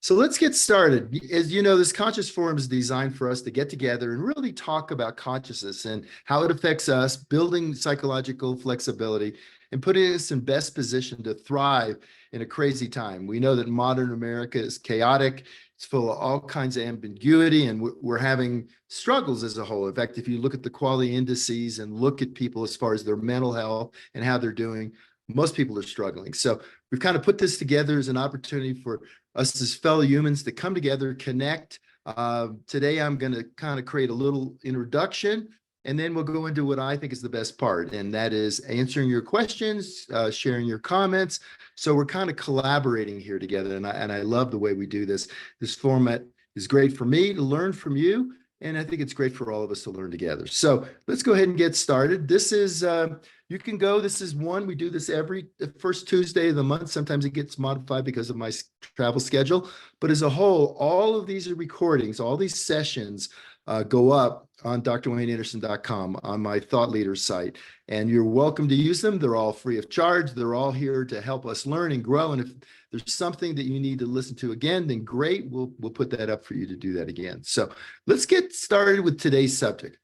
So let's get started. As you know, this conscious forum is designed for us to get together and really talk about consciousness and how it affects us, building psychological flexibility and putting us in best position to thrive in a crazy time. We know that modern America is chaotic. It's full of all kinds of ambiguity, and we're having struggles as a whole. In fact, if you look at the quality indices and look at people as far as their mental health and how they're doing, most people are struggling. So we've kind of put this together as an opportunity for us as fellow humans to come together, connect. Today, I'm going to kind of create a little introduction, and then we'll go into what I think is the best part, and that is answering your questions, sharing your comments. So we're kind of collaborating here together, and I love the way we do this. This format is great for me to learn from you, and I think it's great for all of us to learn together. So let's go ahead and get started. This is you can go. This is one. We do this every first Tuesday of the month. Sometimes it gets modified because of my travel schedule. But as a whole, all of these are recordings. All these sessions go up on drwayneanderson.com on my Thought Leaders site. And you're welcome to use them. They're all free of charge. They're all here to help us learn and grow. And if there's something that you need to listen to again, then great. We'll put that up for you to do that again. So let's get started with today's subject.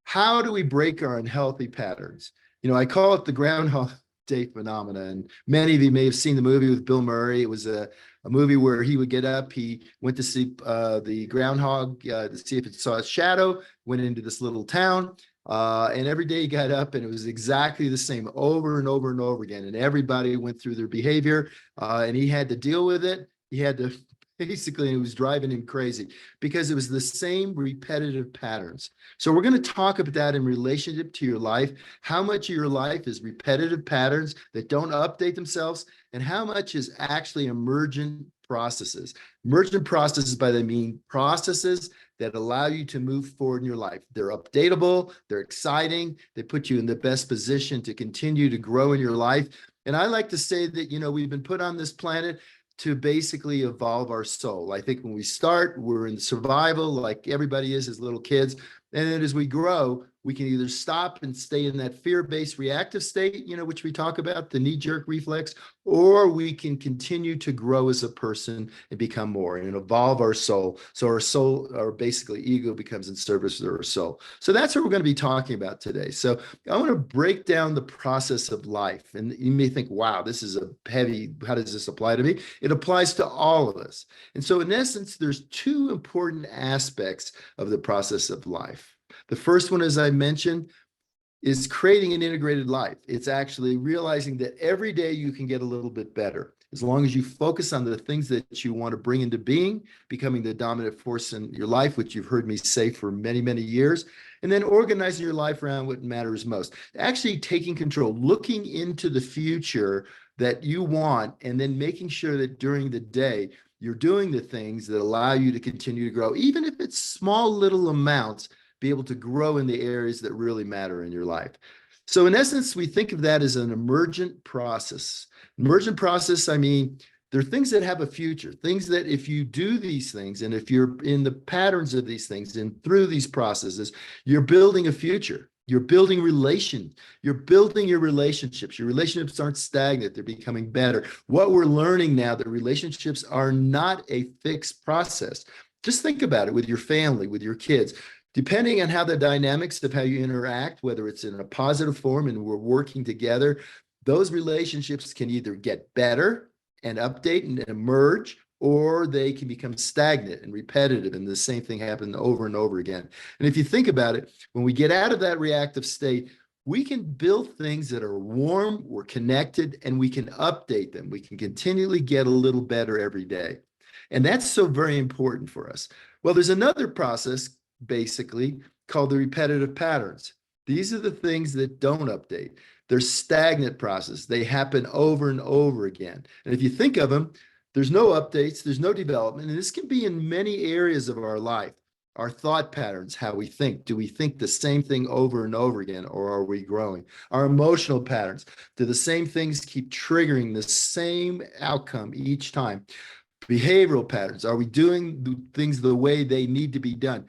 How do we break our unhealthy patterns? You know, I call it the Groundhog Day phenomena, and many of you may have seen the movie with Bill Murray. It was a movie where he would get up, he went to see the groundhog to see if it saw a shadow, went into this little town, and every day he got up and it was exactly the same over and over and over again, and everybody went through their behavior, and he had to deal with it. He had to basically, it was driving him crazy because it was the same repetitive patterns. So we're going to talk about that in relationship to your life, how much of your life is repetitive patterns that don't update themselves, and how much is actually emergent processes. Emergent processes, by that I mean processes that allow you to move forward in your life. They're updatable, they're exciting, they put you in the best position to continue to grow in your life. And I like to say that, you know, we've been put on this planet to basically evolve our soul. I think when we start, we're in survival like everybody is as little kids. And then as we grow, we can either stop and stay in that fear-based reactive state, you know, which we talk about, the knee-jerk reflex, or we can continue to grow as a person and become more and evolve our soul. So our soul, or basically ego, becomes in service of our soul. So that's what we're going to be talking about today. So I want to break down the process of life. And you may think, wow, this is a heavy, how does this apply to me? It applies to all of us. And so in essence, there's two important aspects of the process of life. The first one, as I mentioned, is creating an integrated life. It's actually realizing that every day you can get a little bit better. As long as you focus on the things that you want to bring into being, becoming the dominant force in your life, which you've heard me say for many, many years, and then organizing your life around what matters most. Actually taking control, looking into the future that you want, and then making sure that during the day, you're doing the things that allow you to continue to grow, even if it's small little amounts, be able to grow in the areas that really matter in your life. So in essence, we think of that as an emergent process. Emergent process, I mean, there are things that have a future, things that if you do these things, and if you're in the patterns of these things and through these processes, you're building a future. You're building you're building your relationships. Your relationships aren't stagnant, they're becoming better. What we're learning now, that relationships are not a fixed process. Just think about it with your family, with your kids. Depending on how the dynamics of how you interact, whether it's in a positive form and we're working together, those relationships can either get better and update and emerge, or they can become stagnant and repetitive, and the same thing happens over and over again. And if you think about it, when we get out of that reactive state, we can build things that are warm, we're connected, and we can update them. We can continually get a little better every day. And that's so very important for us. Well, there's another process basically called the repetitive patterns. These are the things that don't update. They're stagnant process. They happen over and over again. And if you think of them, there's no updates, there's no development. And this can be in many areas of our life. Our thought patterns, how we think. Do we think the same thing over and over again, or are we growing? Our emotional patterns. Do the same things keep triggering the same outcome each time? Behavioral patterns. Are we doing things the way they need to be done?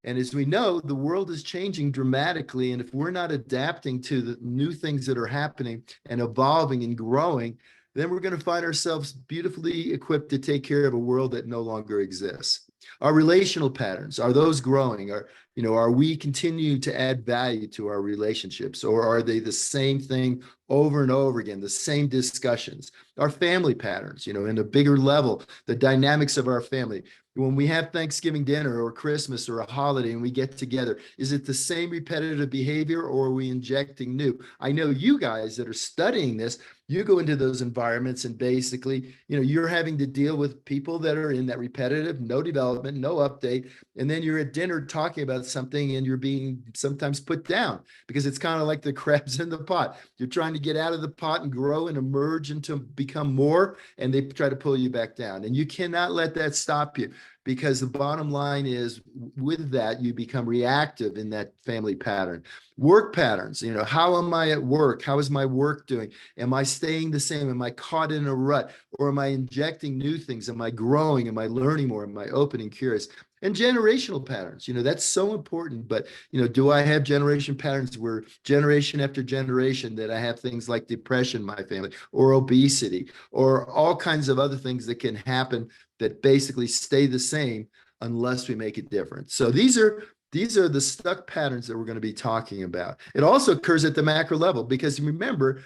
And as we know, the world is changing dramatically. And if we're not adapting to the new things that are happening and evolving and growing, then we're going to find ourselves beautifully equipped to take care of a world that no longer exists. Our relational patterns, are those growing? Are we continuing to add value to our relationships, or are they the same thing over and over again, the same discussions? Our family patterns, in a bigger level, the dynamics of our family. When we have Thanksgiving dinner or Christmas or a holiday and we get together, is it the same repetitive behavior, or are we injecting new? I know you guys that are studying this, you go into those environments and basically, you're having to deal with people that are in that repetitive, no development, no update. And then you're at dinner talking about something and you're being sometimes put down because it's kind of like the crabs in the pot. You're trying to get out of the pot and grow and emerge and to become more, and they try to pull you back down. And you cannot let that stop you, because the bottom line is, with that, you become reactive in that family pattern. Work patterns, how am I at work? How is my work doing? Am I staying the same? Am I caught in a rut? Or am I injecting new things? Am I growing? Am I learning more? Am I open and curious? And generational patterns, that's so important. But, do I have generation patterns where generation after generation that I have things like depression in my family, or obesity, or all kinds of other things that can happen that basically stay the same unless we make a difference? So these are the stuck patterns that we're going to be talking about. It also occurs at the macro level, because remember,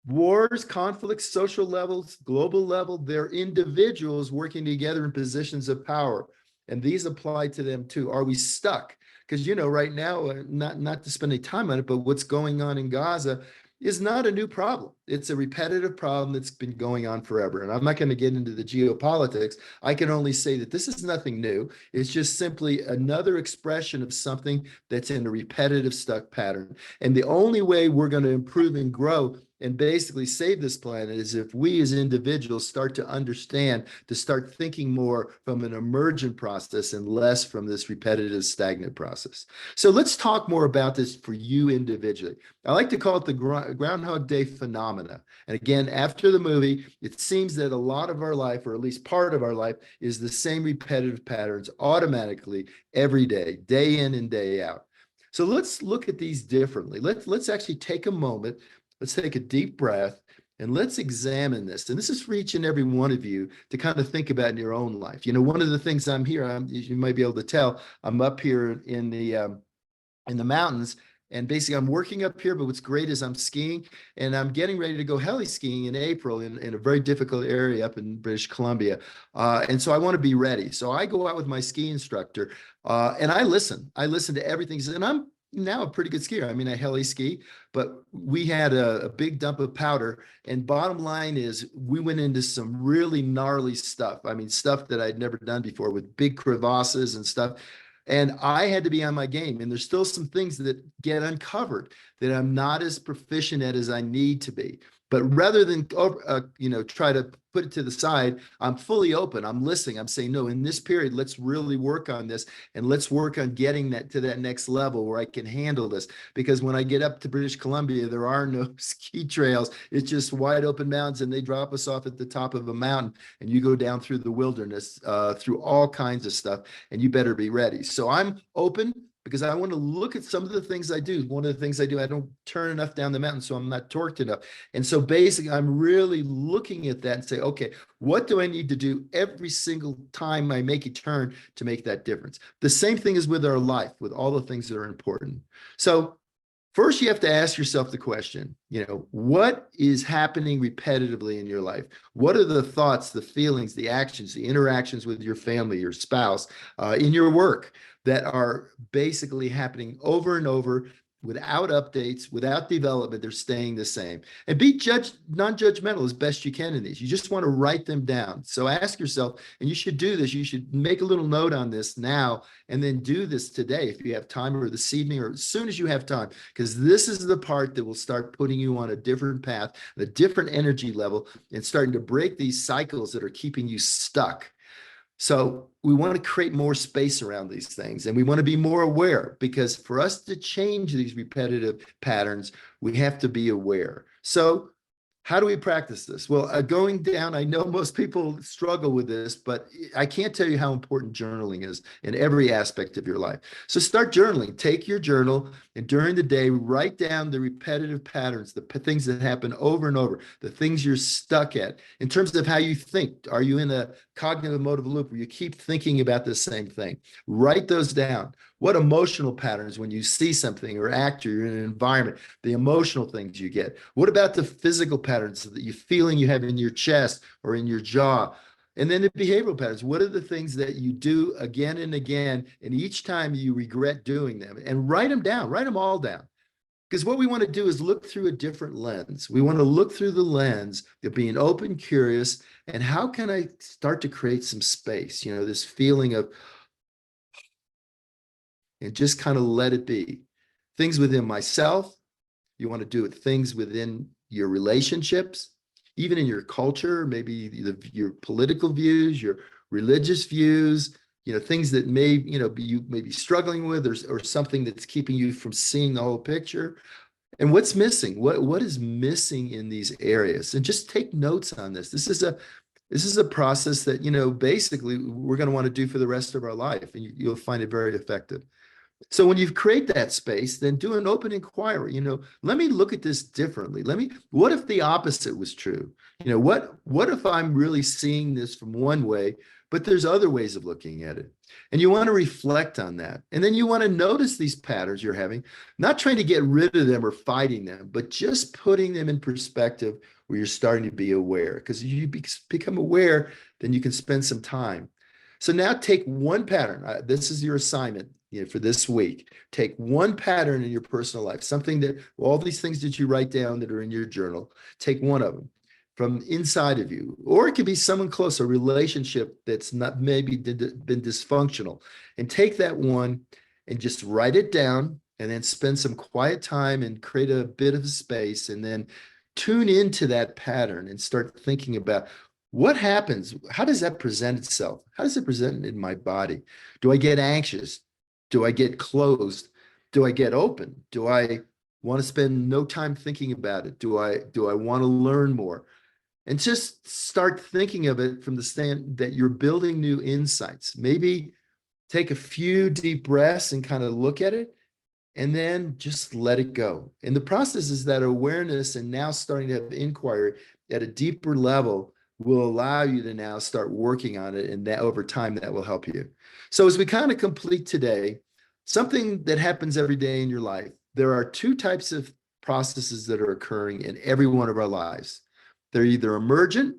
wars, conflicts, social levels, global level, they're individuals working together in positions of power. And these apply to them too. Are we stuck? Because, right now, not to spend any time on it, but what's going on in Gaza is not a new problem. It's a repetitive problem that's been going on forever. And I'm not going to get into the geopolitics. I can only say that this is nothing new. It's just simply another expression of something that's in a repetitive stuck pattern. And the only way we're going to improve and grow and basically save this planet is if we as individuals start to understand, to start thinking more from an emergent process and less from this repetitive, stagnant process. So let's talk more about this for you individually. I like to call it the Groundhog Day phenomena. And again, after the movie, it seems that a lot of our life, or at least part of our life, is the same repetitive patterns automatically every day, day in and day out. So let's look at these differently. Let's actually take a moment. Let's take a deep breath and let's examine this. And this is for each and every one of you to kind of think about in your own life. One of the things I'm here, you might be able to tell, I'm up here in the mountains. And basically, I'm working up here, but what's great is I'm skiing, and I'm getting ready to go heli skiing in April in a very difficult area up in British Columbia. And so I want to be ready. So I go out with my ski instructor, and I listen. I listen to everything. And I'm now a pretty good skier. I mean, I heli ski, but we had a big dump of powder. And bottom line is, we went into some really gnarly stuff. I mean, stuff that I'd never done before, with big crevasses and stuff. And I had to be on my game. And there's still some things that get uncovered that I'm not as proficient at as I need to be. But rather than try to put it to the side, I'm fully open. I'm listening. I'm saying, no, in this period, let's really work on this, and let's work on getting that to that next level where I can handle this. Because when I get up to British Columbia, there are no ski trails. It's just wide open mountains, and they drop us off at the top of a mountain, and you go down through the wilderness, through all kinds of stuff, and you better be ready. So I'm open, because I want to look at some of the things I do. One of the things I do, I don't turn enough down the mountain, so I'm not torqued enough. And so basically, I'm really looking at that and say, okay, what do I need to do every single time I make a turn to make that difference? The same thing is with our life, with all the things that are important. So first, you have to ask yourself the question, what is happening repetitively in your life? What are the thoughts, the feelings, the actions, the interactions with your family, your spouse, in your work, that are basically happening over and over without updates, without development? They're staying the same. And be non-judgmental as best you can in these. You just want to write them down. So ask yourself, and you should do this, you should make a little note on this now, and then do this today if you have time, or this evening, or as soon as you have time, because this is the part that will start putting you on a different path, a different energy level, and starting to break these cycles that are keeping you stuck. So we want to create more space around these things, and we want to be more aware, because for us to change these repetitive patterns, we have to be aware. So How do we practice this? Well, going down, I know most people struggle with this, but I can't tell you how important journaling is in every aspect of your life. So start journaling. Take your journal and during the day, write down the repetitive patterns, the things that happen over and over, the things you're stuck at in terms of how you think. Are you in a cognitive emotive loop where you keep thinking about the same thing? Write those down. What emotional patterns when you see something or act or you're in an environment, the emotional things you get? What about the physical patterns that you feeling you have in your chest or in your jaw? And then the behavioral patterns. What are the things that you do again and again, and each time you regret doing them? And write them down, write them all down. Because what we want to do is look through a different lens. We want to look through the lens of being open, curious, and how can I start to create some space? You know, this feeling of, and just kind of let it be. Things within myself, you want to do it, things within your relationships, even in your culture, maybe your political views, your religious views, you know, things that you may be struggling with, or something that's keeping you from seeing the whole picture. And what's missing? What is missing in these areas? And just take notes on this. This is a process that, you know, basically we're going to want to do for the rest of our life, and you'll find it very effective. So when you create that space, then do an open inquiry. You know, let me look at this differently. What if the opposite was true? You know, what if I'm really seeing this from one way, but there's other ways of looking at it? And you want to reflect on that. And then you want to notice these patterns you're having, not trying to get rid of them or fighting them, but just putting them in perspective where you're starting to be aware. Because you become aware, then you can spend some time. So now take one pattern. This is your assignment, you know, for this week. Take one pattern in your personal life, something that, all these things that you write down that are in your journal, take one of them from inside of you. Or it could be someone close, a relationship that's not maybe been dysfunctional. And take that one and just write it down, and then spend some quiet time and create a bit of space, and then tune into that pattern and start thinking about, what happens? How does that present itself? How does it present in my body? Do I get anxious? Do I get closed? Do I get open? Do I want to spend no time thinking about it? Do I want to learn more? And just start thinking of it from the stand that you're building new insights. Maybe take a few deep breaths and kind of look at it, and then just let it go. And the process is that awareness, and now starting to have inquiry at a deeper level, will allow you to now start working on it, and that over time that will help you. So as we kind of complete today, something that happens every day in your life, there are two types of processes that are occurring in every one of our lives. They're either emergent,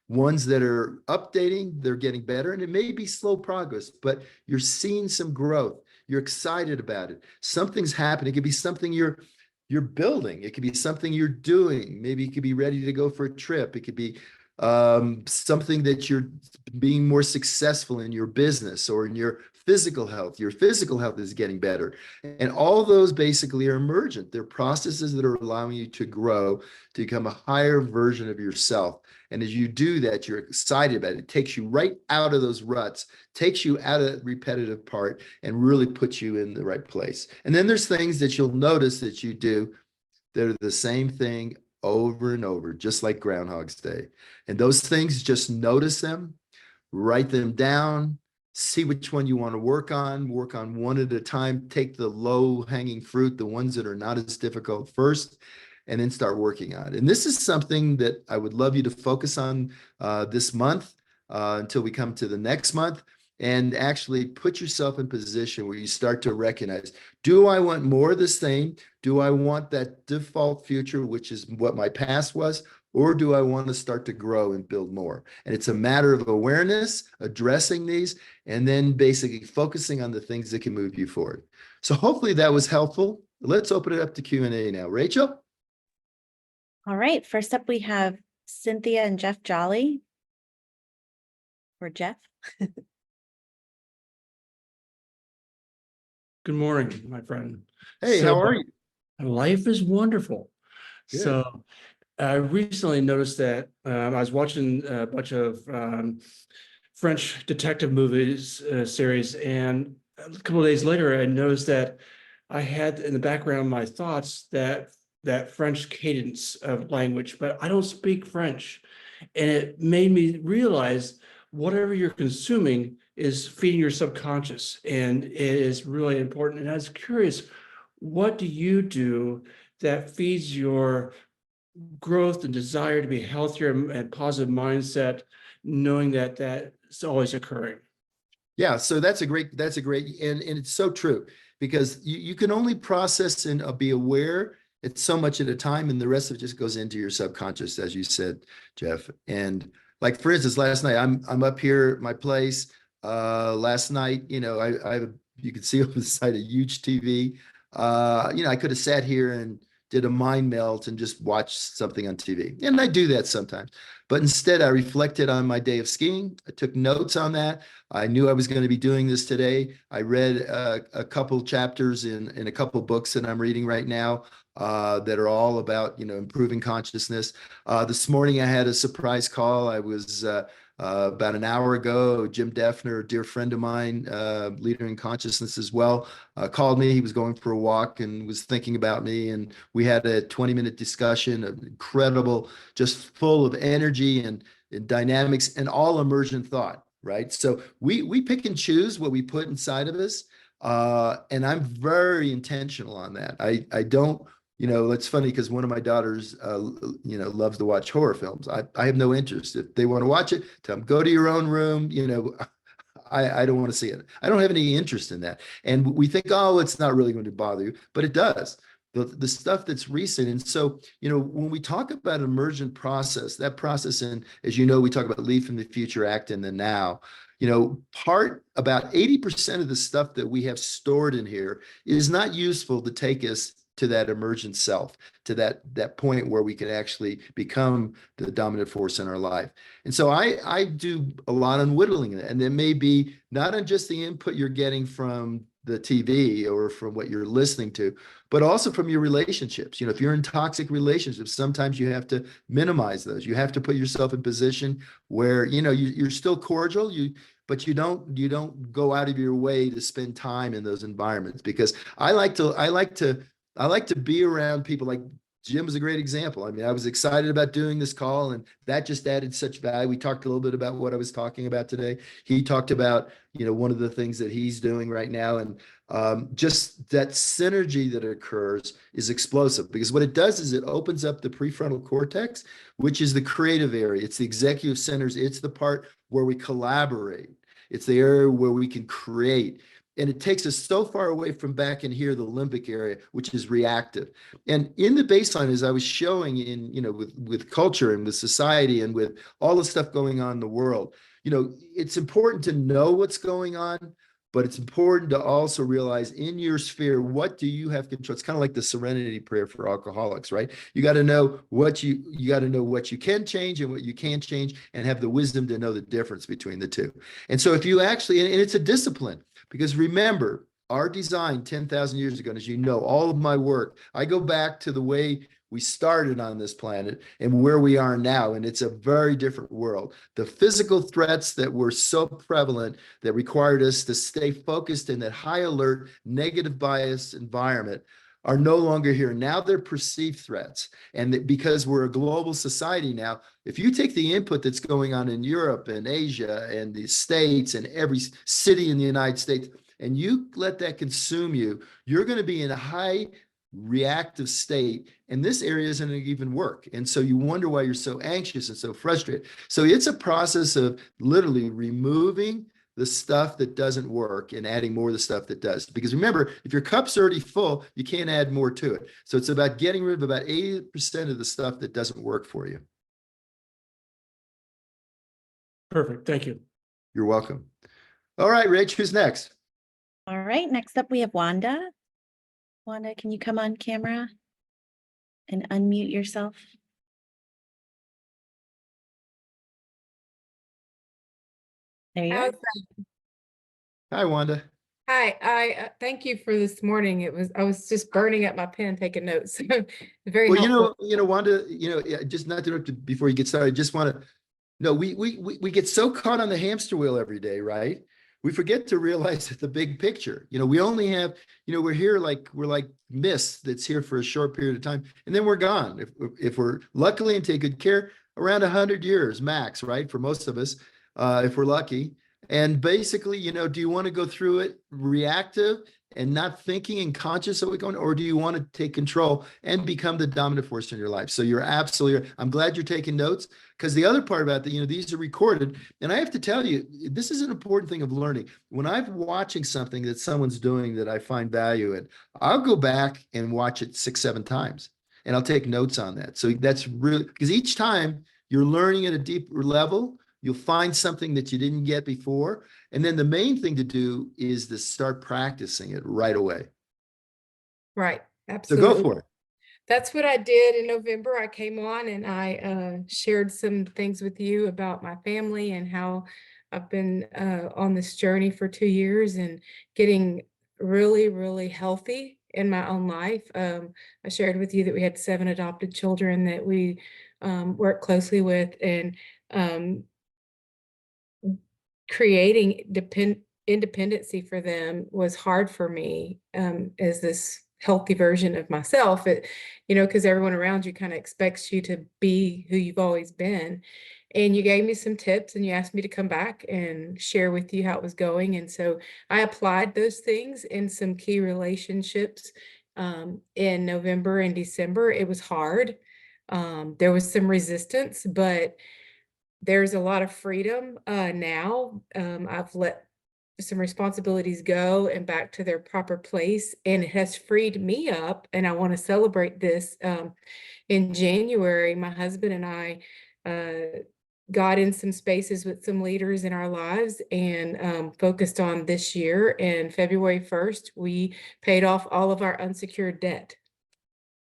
ones that are updating, they're getting better, and it may be slow progress, but you're seeing some growth. You're excited about it. Something's happening. It could be something you're building. It could be something you're doing. Maybe you could be ready to go for a trip. It could be something that you're being more successful in your business or in your physical health. Your physical health is getting better. And all those basically are emergent. They're processes that are allowing you to grow, to become a higher version of yourself. And as you do that, you're excited about it. It takes you right out of those ruts, takes you out of that repetitive part, and really puts you in the right place. And then there's things that you'll notice that you do that are the same thing over and over, just like Groundhog's Day. And those things, just notice them, write them down, see which one you want to work on one at a time, take the low hanging fruit, the ones that are not as difficult first, and then start working on it. And this is something that I would love you to focus on this month until we come to the next month, and actually put yourself in position where you start to recognize, do I want more of the same? Do I want that default future, which is what my past was? Or do I want to start to grow and build more? And it's a matter of awareness, addressing these, and then basically focusing on the things that can move you forward. So hopefully that was helpful. Let's open it up to Q&A now. Rachel? All right. First up, we have Cynthia and Jeff Jolly. Or Jeff. Good morning, my friend. Hey, So, how are you? life is wonderful. Good. So I recently noticed that I was watching a bunch of French detective movies series, and a couple of days later, I noticed that I had in the background my thoughts that that French cadence of language, but I don't speak French. And it made me realize whatever you're consuming is feeding your subconscious, and it is really important. And I was curious, what do you do that feeds your growth and desire to be healthier and positive mindset, knowing that that's always occurring? Yeah, so that's a great, and it's so true, because you can only process and be aware it's so much at a time, and the rest of it just goes into your subconscious, as you said, Jeff. And like, for instance, last night, I'm up here at my place. Last night, I have you could see over the side a huge TV. I could have sat here and did a mind melt and just watched something on TV. And I do that sometimes. But instead, I reflected on my day of skiing. I took notes on that. I knew I was going to be doing this today. I read a couple chapters in a couple books that I'm reading right now that are all about, improving consciousness. This morning, I had a surprise call. I was about an hour ago, Jim Defner, a dear friend of mine, leader in consciousness as well, called me. He was going for a walk and was thinking about me. And we had a 20-minute discussion, incredible, just full of energy and dynamics and all emergent thought, right? So we pick and choose what we put inside of us. And I'm very intentional on that. I don't, it's funny because one of my daughters, loves to watch horror films. I have no interest. If they want to watch it, tell them, go to your own room. I don't want to see it. I don't have any interest in that. And we think, oh, it's not really going to bother you, but it does. The stuff that's recent. And so, when we talk about emergent process, that process, and as you know, we talk about lead from the future, act in the now. About 80% of the stuff that we have stored in here is not useful to take us to that emergent self, to that point where we can actually become the dominant force in our life. And so I do a lot on whittling it. And it may be not on just the input you're getting from the TV or from what you're listening to, but also from your relationships. If you're in toxic relationships, sometimes you have to minimize those. You have to put yourself in position where, you're still cordial, but you don't go out of your way to spend time in those environments, because I like to be around people. Like Jim is a great example. I mean, I was excited about doing this call, and that just added such value. We talked a little bit about what I was talking about today. He talked about, one of the things that he's doing right now. And just that synergy that occurs is explosive, because what it does is it opens up the prefrontal cortex, which is the creative area. It's the executive centers. It's the part where we collaborate. It's the area where we can create. And it takes us so far away from back in here, the limbic area, which is reactive. And in the baseline, as I was showing in, with culture and with society and with all the stuff going on in the world, it's important to know what's going on, but it's important to also realize in your sphere, what do you have control? It's kind of like the serenity prayer for alcoholics, right? You got to know what you can change and what you can't change, and have the wisdom to know the difference between the two. And so if you actually, and it's a discipline, because remember, our design 10,000 years ago, and as you know, all of my work, I go back to the way we started on this planet and where we are now, and it's a very different world. The physical threats that were so prevalent that required us to stay focused in that high alert, negative bias environment are no longer here. Now they're perceived threats. And because we're a global society now, if you take the input that's going on in Europe and Asia and the States and every city in the United States, and you let that consume you, you're going to be in a high reactive state, and this area isn't going to even work. And so you wonder why you're so anxious and so frustrated. So it's a process of literally removing the stuff that doesn't work and adding more of the stuff that does. Because remember, if your cup's already full, you can't add more to it. So it's about getting rid of about 80% of the stuff that doesn't work for you. Perfect. Thank you. You're welcome. All right, Rach, who's next? All right, next up we have Wanda. Wanda, can you come on camera and unmute yourself? There you are. Hi, Wanda. Hi, I thank you for this morning. I was just burning up my pen taking notes. Very Well, helpful. Wanda, just not to interrupt before you get started, just want to, no, we get so caught on the hamster wheel every day, right? we forget to realize the big picture. We only have, we're here we're like mist that's here for a short period of time, and then we're gone. If we're luckily and take good care, around 100 years max, right? For most of us, if we're lucky. And basically, do you want to go through it reactive and not thinking and conscious of what's going on, or do you want to take control and become the dominant force in your life? So you're absolutely, I'm glad you're taking notes, because the other part about that, these are recorded. And I have to tell you, this is an important thing of learning. When I'm watching something that someone's doing that I find value in, I'll go back and watch it 6, 7 times, and I'll take notes on that. So that's really, because each time you're learning at a deeper level, you'll find something that you didn't get before. And then the main thing to do is to start practicing it right away. Right. So Absolutely. go for it. That's what I did in November. I came on and I shared some things with you about my family and how I've been on this journey for 2 years and getting really, really healthy in my own life. I shared with you that we had 7 adopted children that we work closely with, and creating independency for them was hard for me as this healthy version of myself. Because everyone around you kind of expects you to be who you've always been. And you gave me some tips and you asked me to come back and share with you how it was going. And so I applied those things in some key relationships in November and December. It was hard. There was some resistance, but there's a lot of freedom now. I've let some responsibilities go and back to their proper place, and it has freed me up. And I want to celebrate this. In January, my husband and I got in some spaces with some leaders in our lives and focused on this year. And February 1st, we paid off all of our unsecured debt.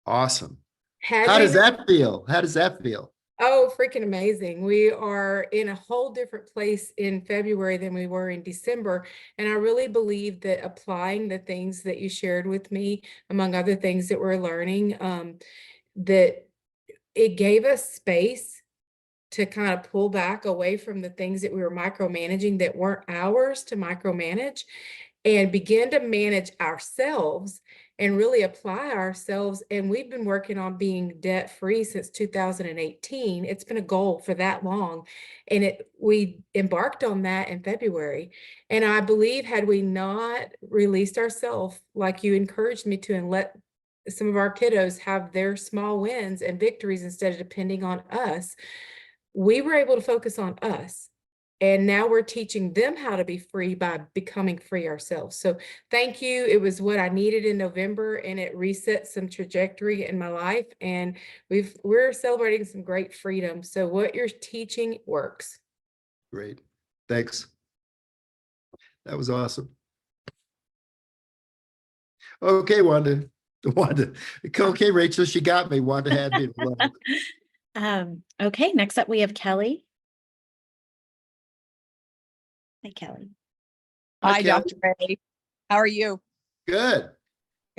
Awesome. Had How we does not- that feel? How does that feel? Oh, freaking amazing. We are in a whole different place in February than we were in December. And I really believe that applying the things that you shared with me, among other things that we're learning, that it gave us space to kind of pull back away from the things that we were micromanaging that weren't ours to micromanage, and begin to manage ourselves and really apply ourselves. And we've been working on being debt-free since 2018. It's been a goal for that long. And we embarked on that in February. And I believe had we not released ourselves like you encouraged me to, and let some of our kiddos have their small wins and victories instead of depending on us, we were able to focus on us. And now we're teaching them how to be free by becoming free ourselves. So thank you. It was what I needed in November, and it reset some trajectory in my life. And we're celebrating some great freedom. So what you're teaching works. Great. Thanks. That was awesome. Okay, Wanda. Okay, Rachel, she got me. Wanda had me. Okay, next up we have Kelly. Hi, Kelly. Hi, Kelly. Dr. Ray. How are you? Good.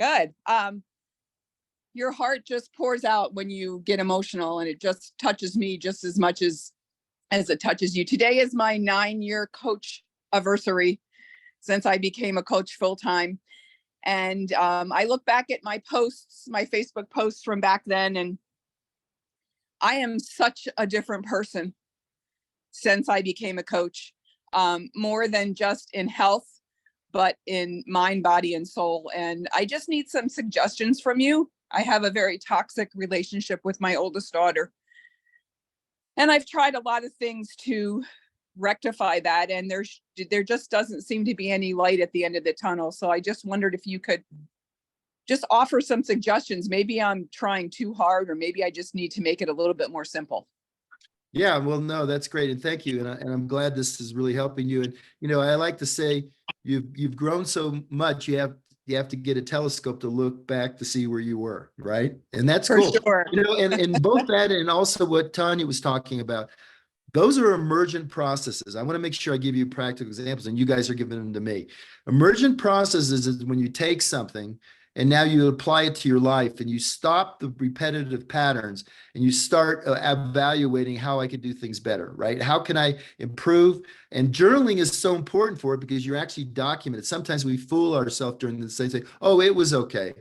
Good. Your heart just pours out when you get emotional, and it just touches me just as much as it touches you. Today is my 9-year coach anniversary since I became a coach full-time. And I look back at my posts, my Facebook posts from back then, and I am such a different person since I became a coach. More than just in health, but in mind, body, and soul. And I just need some suggestions from you. I have a very toxic relationship with my oldest daughter. And I've tried a lot of things to rectify that. And there just doesn't seem to be any light at the end of the tunnel. So I just wondered if you could just offer some suggestions. Maybe I'm trying too hard, or maybe I just need to make it a little bit more simple. Yeah, well, no, that's great. And thank you. And I'm glad this is really helping you. And, I like to say you've grown so much, you have to get a telescope to look back to see where you were, right? And that's For cool. sure. And both that and also what Tanya was talking about, those are emergent processes. I want to make sure I give you practical examples, and you guys are giving them to me. Emergent processes is when you take something and now you apply it to your life and you stop the repetitive patterns and you start evaluating how I can do things better, right? How can I improve? And journaling is so important for it because you're actually documented. Sometimes we fool ourselves during the day, say, oh, it was okay.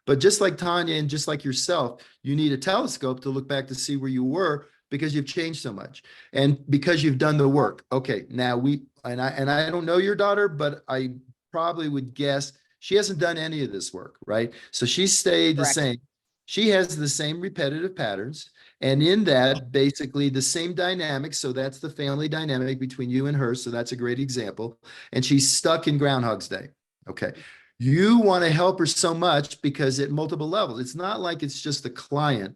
But just like Tanya and just like yourself, you need a telescope to look back to see where you were because you've changed so much and because you've done the work. Okay, now I don't know your daughter, but I probably would guess she hasn't done any of this work, right? So she stayed the Correct. same. She has the same repetitive patterns. And in that, basically the same dynamic. So that's the family dynamic between you and her. So that's a great example. And she's stuck in Groundhog's Day. Okay. You want to help her so much because at multiple levels, it's not like it's just a client.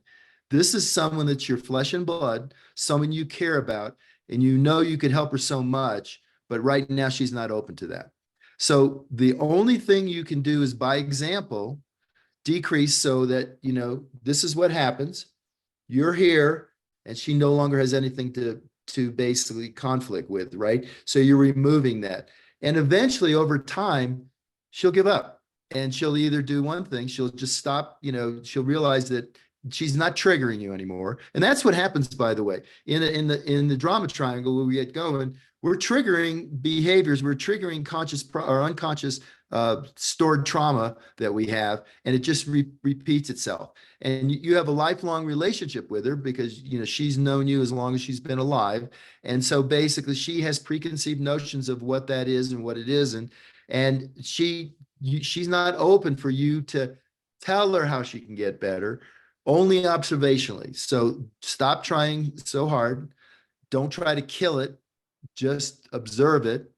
This is someone that's your flesh and blood, someone you care about, and you know you could help her so much, but right now she's not open to that. So the only thing you can do is by example, decrease so that, you know, this is what happens. You're here and she no longer has anything to basically conflict with, right? So you're removing that. And eventually over time, she'll give up and she'll either do one thing, she'll just stop, you know, she'll realize that she's not triggering you anymore. And that's what happens, by the way, in the drama triangle where we get going, we're triggering behaviors, we're triggering conscious or unconscious stored trauma that we have, and it just repeats itself. And you have a lifelong relationship with her because, you know, she's known you as long as she's been alive. And so basically she has preconceived notions of what that is and what it isn't. And she's not open for you to tell her how she can get better, only observationally. So stop trying so hard. Don't try to kill it. Just observe it.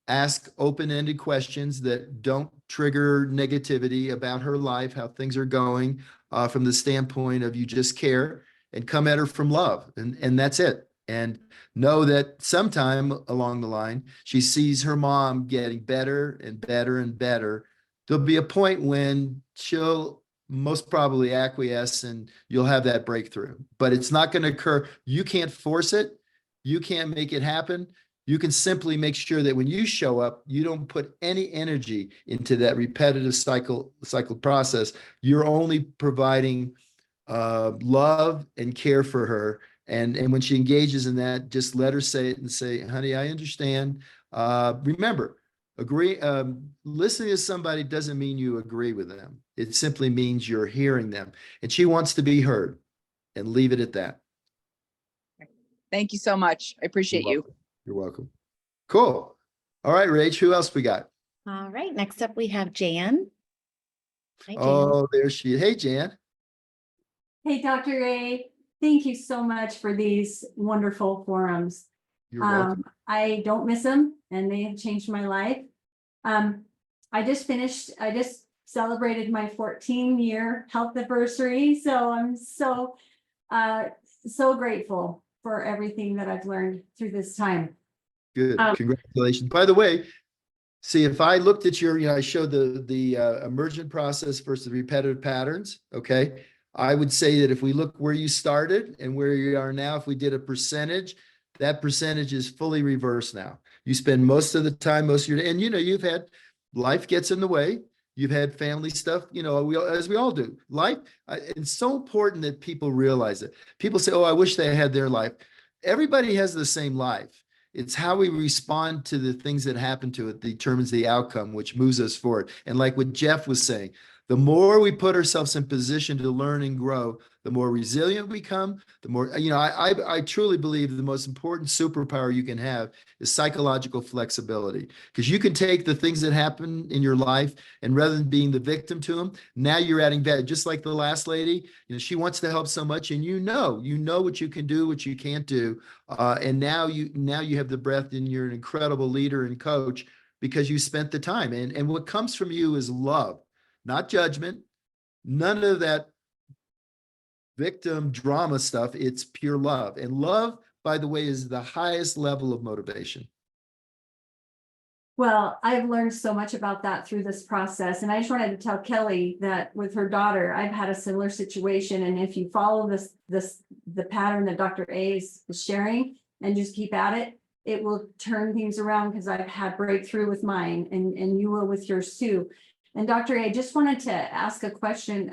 Ask open-ended questions that don't trigger negativity about her life, how things are going, from the standpoint of you just care, and come at her from love. And that's it. And know that sometime along the line, she sees her mom getting better and better and better. There'll be a point when she'll most probably acquiesce and you'll have that breakthrough, but it's not going to occur. You can't force it. You can't make it happen. You can simply make sure that when you show up, you don't put any energy into that repetitive cycle process. You're only providing love and care for her. And when she engages in that, just let her say it and say, honey, I understand. Remember, listening to somebody doesn't mean you agree with them. It simply means you're hearing them. And she wants to be heard, and leave it at that. Thank you so much. I appreciate you. You're welcome. Cool. All right, Rach, who else we got? All right, next up we have Jan. Hi, Jan. Oh, there she is. Hey, Jan. Hey, Dr. A, thank you so much for these wonderful forums. You're welcome. I don't miss them and they have changed my life. I just celebrated my 14-year health anniversary. So I'm so grateful for everything that I've learned through this time. Good. Congratulations. By the way, see, if I looked at your, you know, I showed the emergent process versus repetitive patterns. Okay. I would say that if we look where you started and where you are now, if we did a percentage, that percentage is fully reversed now. You spend most of the time, most of your day, and you know, you've had life gets in the way. You've had family stuff, you know, as we all do. Life, it's so important that people realize it. People say, oh, I wish they had their life. Everybody has the same life. It's how we respond to the things that happen to it that determines the outcome, which moves us forward. And like what Jeff was saying, the more we put ourselves in position to learn and grow, the more resilient we become, the more, you know, I truly believe the most important superpower you can have is psychological flexibility, because you can take the things that happen in your life and rather than being the victim to them, now you're adding value. Just like the last lady, you know, she wants to help so much, and you know what you can do, what you can't do. And now you have the breadth and you're an incredible leader and coach because you spent the time. And what comes from you is love, not judgment, none of that victim drama stuff. It's pure love. And love, by the way, is the highest level of motivation. Well, I've learned so much about that through this process. And I just wanted to tell Kelly that with her daughter, I've had a similar situation. And if you follow the pattern that Dr. A is sharing and just keep at it, it will turn things around, because I've had breakthrough with mine and you will with yours too. And Dr. A, I just wanted to ask a question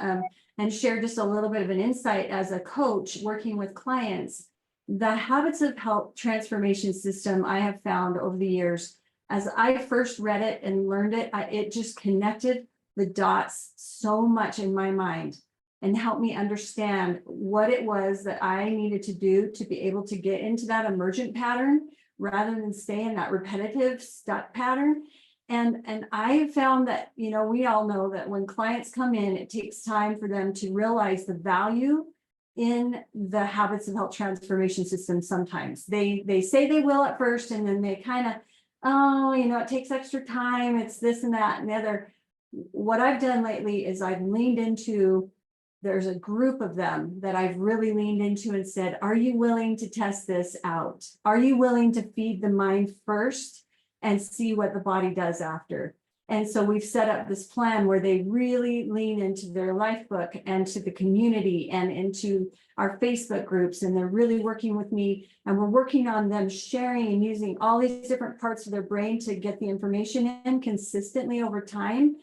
and share just a little bit of an insight as a coach working with clients. The Habits of Health transformation system I have found over the years, as I first read it and learned it, it just connected the dots so much in my mind and helped me understand what it was that I needed to do to be able to get into that emergent pattern rather than stay in that repetitive stuck pattern. And I found that, you know, we all know that when clients come in, it takes time for them to realize the value in the Habits of Health transformation system. Sometimes they say they will at first, and then they kind of, oh, you know, it takes extra time. It's this and that and the other. What I've done lately is I've leaned into, there's a group of them that I've really leaned into and said, are you willing to test this out? Are you willing to feed the mind first and see what the body does after? And so we've set up this plan where they really lean into their life book and to the community and into our Facebook groups. And they're really working with me, and we're working on them sharing and using all these different parts of their brain to get the information in consistently over time.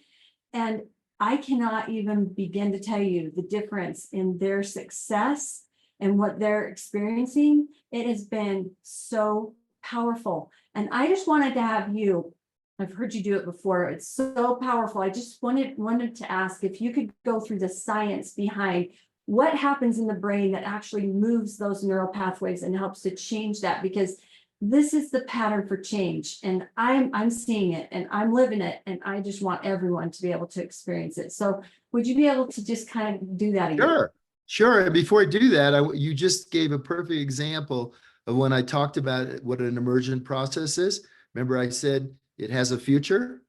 And I cannot even begin to tell you the difference in their success and what they're experiencing. It has been so powerful. And I just wanted to have you, I've heard you do it before, it's so powerful. I just wanted to ask if you could go through the science behind what happens in the brain that actually moves those neural pathways and helps to change that, because this is the pattern for change, and I'm seeing it and I'm living it, and I just want everyone to be able to experience it. So would you be able to just kind of do that again? Sure. And before I do that, you just gave a perfect example of when I talked about what an emergent process is. Remember, I said it has a future,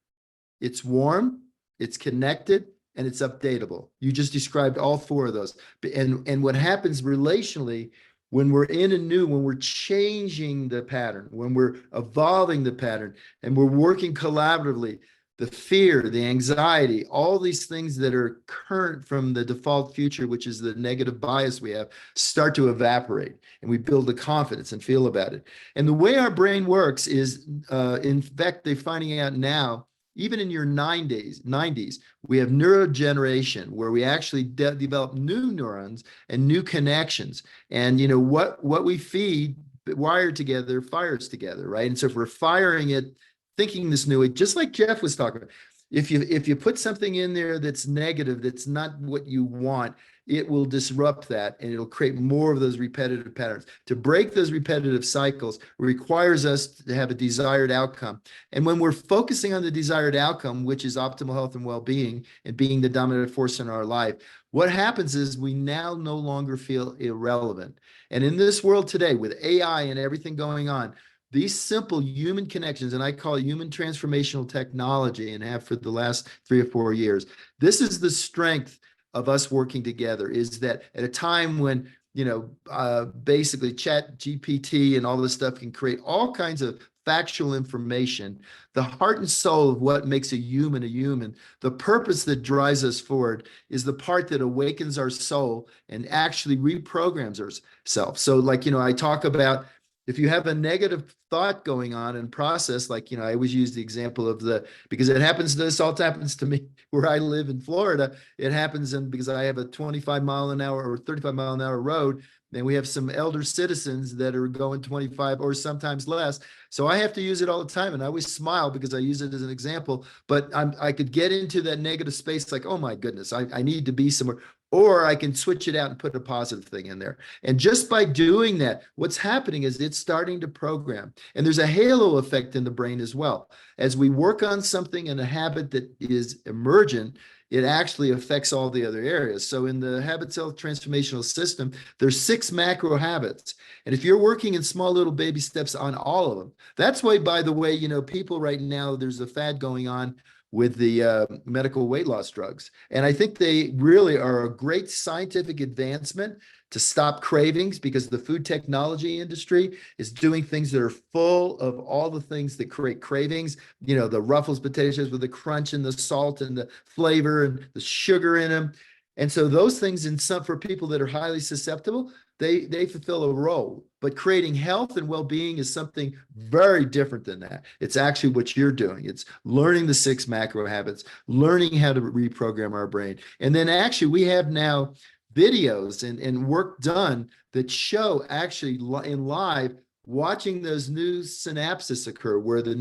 it's warm, it's connected, and it's updatable. You just described all four of those. And what happens relationally when we're in a new, when we're changing the pattern, when we're evolving the pattern, and we're working collaboratively, the fear, the anxiety, all these things that are current from the default future, which is the negative bias we have, start to evaporate, and we build the confidence and feel about it. And the way our brain works is, in fact, they're finding out now, even in your 90s, we have neurodegeneration, where we actually develop new neurons and new connections. And you know what we feed, wired together, fires together, right? And so if we're firing it, thinking this new way, just like Jeff was talking about, if you put something in there that's negative, that's not what you want, it will disrupt that, and it'll create more of those repetitive patterns. To break those repetitive cycles requires us to have a desired outcome. And when we're focusing on the desired outcome, which is optimal health and well-being and being the dominant force in our life, what happens is we now no longer feel irrelevant. And in this world today, with AI and everything going on, these simple human connections, and I call it human transformational technology, and have for the last 3 or 4 years, this is the strength of us working together, is that at a time when, you know, basically Chat GPT and all this stuff can create all kinds of factual information, the heart and soul of what makes a human, the purpose that drives us forward, is the part that awakens our soul and actually reprograms ourselves. So like, you know, I talk about, if you have a negative thought going on and process, like, you know, I always use the example of because it happens to us, all happens to me where I live in Florida. It happens because I have a 25 mile an hour or 35 mile an hour road, and we have some elder citizens that are going 25 or sometimes less. So I have to use it all the time. And I always smile because I use it as an example, but I could get into that negative space like, oh my goodness, I need to be somewhere. Or I can switch it out and put a positive thing in there. And just by doing that, what's happening is it's starting to program. And there's a halo effect in the brain as well. As we work on something in a habit that is emergent, it actually affects all the other areas. So in the habit cell transformational system, there's 6 macro habits. And if you're working in small little baby steps on all of them, that's why, by the way, you know, people right now, there's a fad going on with the medical weight loss drugs. And I think they really are a great scientific advancement to stop cravings, because the food technology industry is doing things that are full of all the things that create cravings. You know, the Ruffles potato chips with the crunch and the salt and the flavor and the sugar in them. And so those things, for people that are highly susceptible, they fulfill a role. But creating health and well-being is something very different than that. It's actually what you're doing. It's learning the 6 macro habits, learning how to reprogram our brain. And then actually we have now videos and work done that show actually in live watching those new synapses occur where the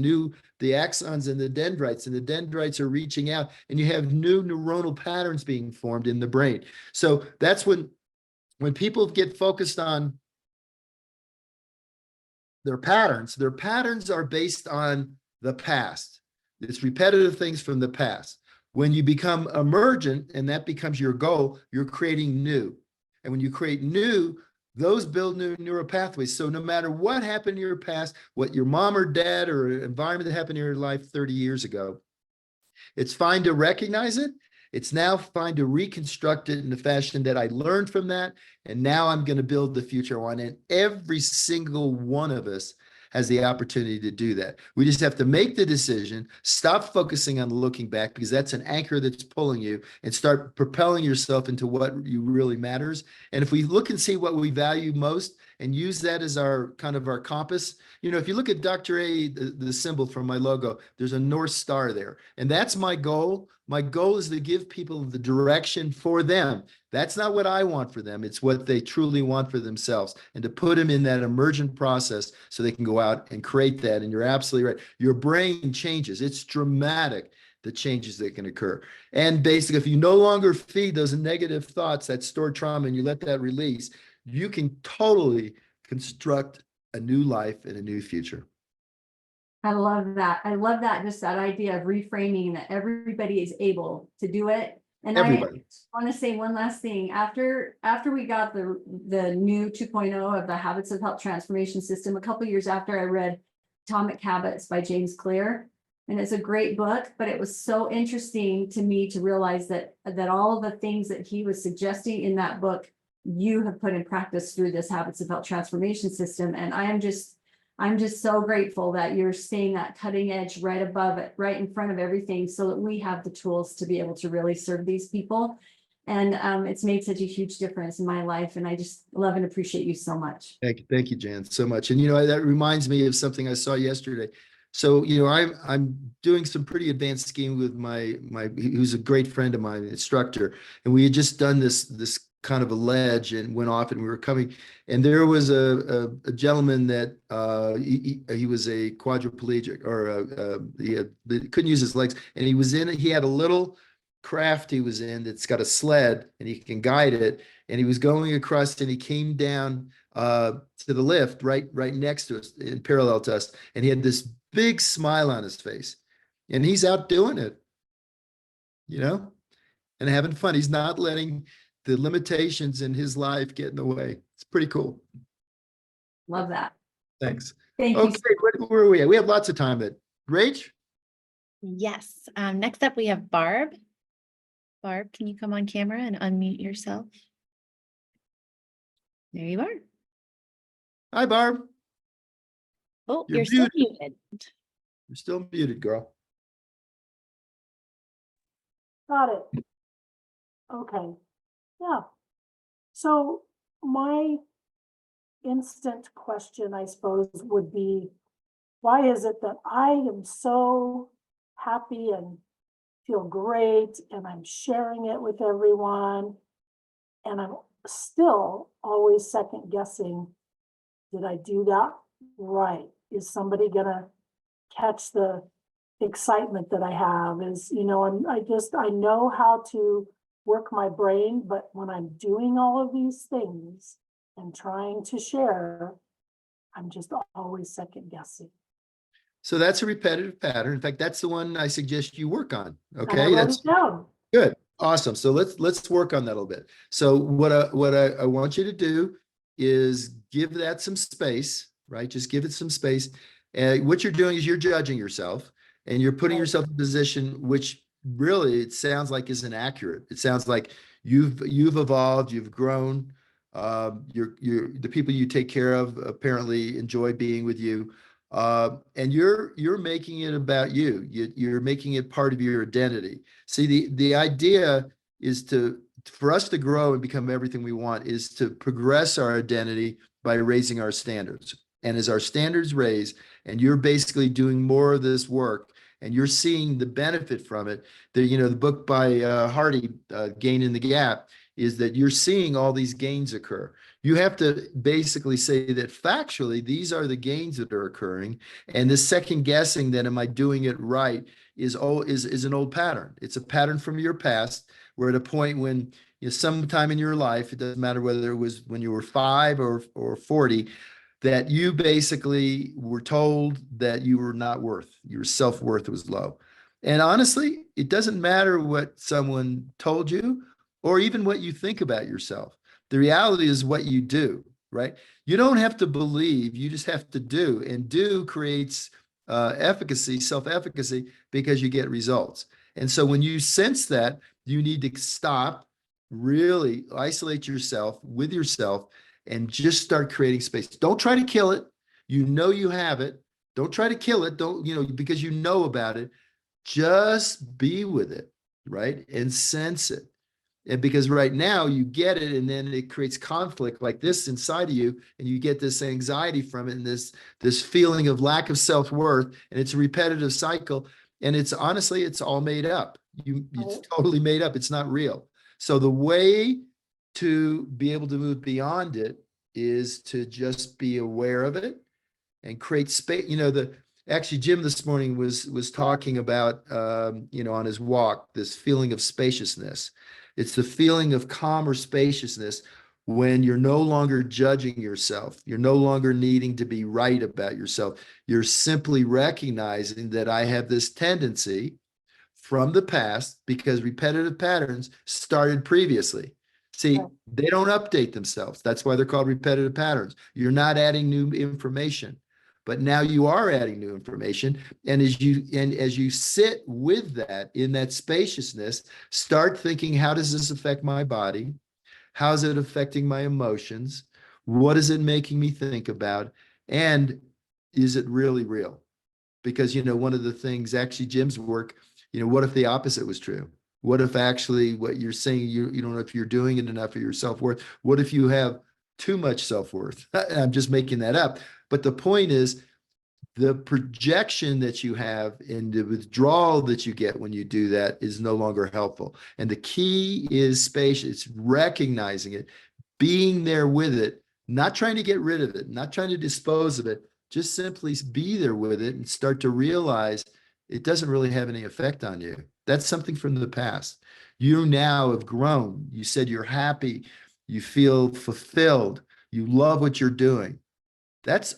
axons and the dendrites are reaching out and you have new neuronal patterns being formed in the brain. So that's when people get focused on their patterns are based on the past. It's repetitive things from the past. When you become emergent and that becomes your goal, you're creating new. And when you create new, those build new neural pathways. So no matter what happened in your past, what your mom or dad or environment that happened in your life 30 years ago, it's fine to recognize it. It's now fine to reconstruct it in the fashion that I learned from that. And now I'm going to build the future one. And every single one of us has the opportunity to do that. We just have to make the decision, stop focusing on looking back because that's an anchor that's pulling you, and start propelling yourself into what you really matters. And if we look and see what we value most and use that as our kind of our compass, you know, if you look at Dr. A, the symbol from my logo, there's a North Star there. And that's my goal. My goal is to give people the direction for them. That's not what I want for them. It's what they truly want for themselves, and to put them in that emergent process so they can go out and create that. And you're absolutely right. Your brain changes. It's dramatic, the changes that can occur. And basically, if you no longer feed those negative thoughts, that stored trauma, and you let that release, you can totally construct a new life and a new future. I love that. I love that, just that idea of reframing that everybody is able to do it. And Everybody. I want to say one last thing. After we got the new 2.0 of the Habits of Health Transformation System, a couple years after, I read Atomic Habits by James Clear. And it's a great book, but it was so interesting to me to realize that all of the things that he was suggesting in that book, you have put in practice through this Habits of Health Transformation System. And I'm just so grateful that you're staying that cutting edge right above it, right in front of everything, so that we have the tools to be able to really serve these people. And it's made such a huge difference in my life. And I just love and appreciate you so much. Thank you, Jan, so much. And, you know, that reminds me of something I saw yesterday. So, you know, I'm doing some pretty advanced skiing with who's a great friend of mine, instructor. And we had just done this kind of a ledge and went off, and we were coming, and there was a gentleman that he was a quadriplegic, or he couldn't use his legs, and he had a little craft he was in that's got a sled and he can guide it, and he was going across, and he came down to the lift right next to us, in parallel to us, and he had this big smile on his face, and he's out doing it, you know, and having fun. He's not letting the limitations in his life get in the way. It's pretty cool. Love that. Thanks. Thank you. Okay, where are we at? We have lots of time. Rach? Yes. Next up, we have Barb. Barb, can you come on camera and unmute yourself? There you are. Hi, Barb. Oh, You're you're still muted. You're still muted, girl. Got it. Okay. Yeah. So my instant question, I suppose, would be, why is it that I am so happy and feel great and I'm sharing it with everyone, and I'm still always second guessing, did I do that right? Is somebody gonna catch the excitement that I have? Is, you know, I know how to work my brain, but when I'm doing all of these things and trying to share, I'm just always second guessing. So that's a repetitive pattern. In fact, that's the one I suggest you work on. And I Okay, wrote that's it down. good. Awesome. So let's work on that a little bit. So what I want you to do is give that some space, right? Just give it some space. And what you're doing is you're judging yourself, and you're putting yourself in a position which really it sounds like isn't accurate. It sounds like you've evolved, you've grown. The people you take care of apparently enjoy being with you. And you're making it about you. You're making it part of your identity. See, the idea is to for us to grow and become everything we want is to progress our identity by raising our standards. And as our standards raise, and you're basically doing more of this work, and you're seeing the benefit from it, the book by Hardy, Gain in the Gap, is that you're seeing all these gains occur. You have to basically say that factually, these are the gains that are occurring. And this second guessing that am I doing it right is an old pattern. It's a pattern from your past. We're at a point when sometime in your life, it doesn't matter whether it was when you were 5 or 40, that you basically were told that you were not worth, your self-worth was low. And honestly, it doesn't matter what someone told you or even what you think about yourself. The reality is what you do, right? You don't have to believe, you just have to do. And do creates efficacy, self-efficacy, because you get results. And so when you sense that, you need to stop, really isolate yourself with yourself, and just start creating space. Don't try to kill it. You know you have it. Don't try to kill it. Don't, because you know about it. Just be with it, right? And sense it. And because right now you get it, and then it creates conflict like this inside of you, and you get this anxiety from it, and this feeling of lack of self-worth, and it's a repetitive cycle. And it's honestly, it's all made up. It's totally made up. It's not real. So the way to be able to move beyond it is to just be aware of it and create space. Actually, Jim this morning was talking about, on his walk, this feeling of spaciousness. It's the feeling of calm or spaciousness when you're no longer judging yourself. You're no longer needing to be right about yourself. You're simply recognizing that I have this tendency from the past because repetitive patterns started previously. See, they don't update themselves. That's why they're called repetitive patterns. You're not adding new information, but now you are adding new information. And as you sit with that in that spaciousness, start thinking, how does this affect my body? How's it affecting my emotions? What is it making me think about? And is it really real? Because, one of the things, actually Jim's work, what if the opposite was true? What if actually what you're saying, you don't know if you're doing it enough for your self-worth? What if you have too much self-worth? I'm just making that up. But the point is, the projection that you have and the withdrawal that you get when you do that is no longer helpful. And the key is space. It's recognizing it, being there with it, not trying to get rid of it, not trying to dispose of it, just simply be there with it and start to realize it doesn't really have any effect on you. That's something from the past. You now have grown. You said you're happy. You feel fulfilled. You love what you're doing. That's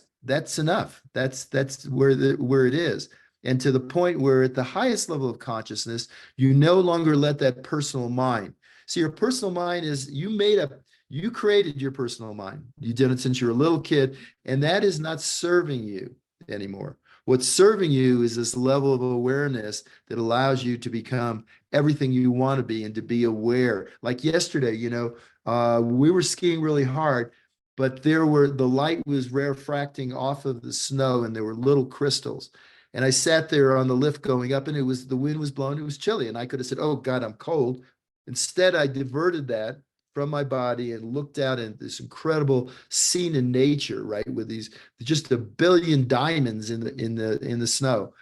enough. That's where it is. And to the point where at the highest level of consciousness, you no longer let that personal mind. See, your personal mind is, you created your personal mind. You did it since you were a little kid, and that is not serving you anymore. What's serving you is this level of awareness that allows you to become everything you want to be and to be aware. Like yesterday, we were skiing really hard, but the light was refracting off of the snow, and there were little crystals. And I sat there on the lift going up, and the wind was blowing, it was chilly. And I could have said, oh God, I'm cold. Instead, I diverted that from my body and looked out at this incredible scene in nature, right? With just a billion diamonds in the snow.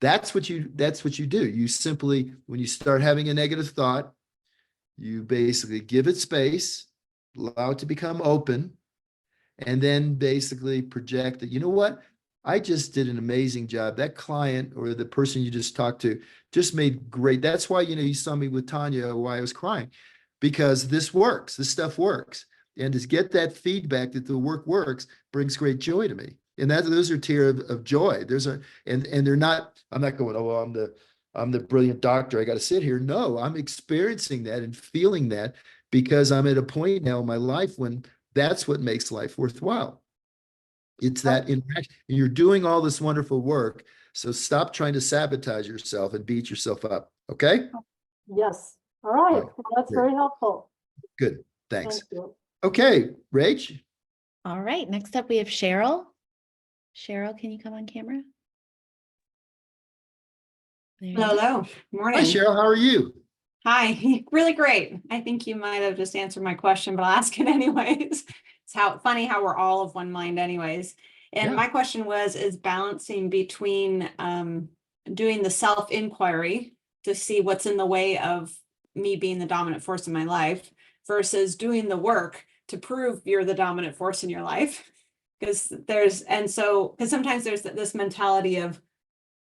That's what you do. You simply, when you start having a negative thought, you basically give it space, allow it to become open, and then basically project that, you know what? I just did an amazing job. That client or the person you just talked to just made great. That's why, you saw me with Tanya, why I was crying, because this works. This stuff works. And to get that feedback that the work works brings great joy to me. And those are tears of joy. And they're not, I'm not going, oh, well, I'm the brilliant doctor. I got to sit here. No, I'm experiencing that and feeling that because I'm at a point now in my life when that's what makes life worthwhile. It's that interaction. And you're doing all this wonderful work. So stop trying to sabotage yourself and beat yourself up. Okay? Yes. All right. Right. Well, that's Great. very helpful. Good. Thanks. Thank you. Okay, Rach. All right, next up we have Cheryl. Cheryl, can you come on camera? There you go. Hello, Hi, morning. Cheryl. How are you? Hi, really great. I think you might have just answered my question, but I'll ask it anyways. It's funny how we're all of one mind anyways. And Yeah. my question is balancing between doing the self-inquiry to see what's in the way of me being the dominant force in my life versus doing the work to prove you're the dominant force in your life. Because sometimes there's this mentality of